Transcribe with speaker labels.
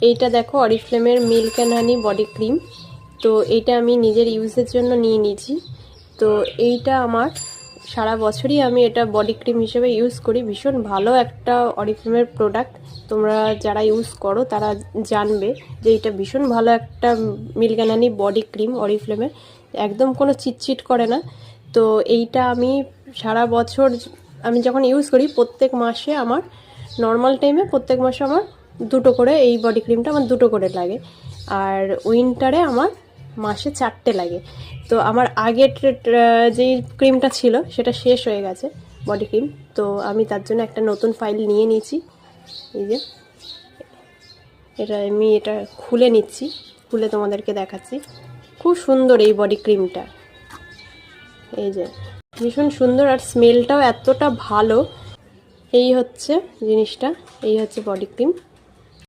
Speaker 1: এইটা দেখো অরিফ্লেমের milk and honey body cream. তো এইটা আমি নিজের ইউজের জন্য নিয়ে নিয়েছি। তো এইটা আমার সারা বছরই আমি এটা বডি ক্রিম হিসেবে ইউজ করি। ভীষণ ভালো একটা অরিফ্লেমের প্রোডাক্ট। তোমরা যারা ইউজ করো তারা জানবে যে এটা ভীষণ ভালো একটা milk and honey body cream অরিফ্লেমের। একদম কোনো চিটচিট করে না। তো এইটা আমি সারা বছর আমি যখন ইউজ করি প্রত্যেক মাসে আমার নর্মাল টাইমে প্রত্যেক মাসে আমার দুটো করে এই বডি ক্রিমটা আমার দুটো করে লাগে। আর উইন্টারে আমার মাসে 4টে লাগে। তো আমার আগের যেই ক্রিমটা ছিল সেটা শেষ হয়ে গেছে বডি ক্রিম। তো আমি তার জন্য একটা নতুন ফাইল নিয়ে নিয়েছি। এই যে আমি এটা খুলে নিচ্ছি, খুলে তোমাদেরকে দেখাচ্ছি। খুব সুন্দর এই বডি ক্রিমটা, এই যে ভীষণ সুন্দর, আর স্মেলটাও এতটা ভালো। এই হচ্ছে জিনিসটা, এই হচ্ছে বডি ক্রিম।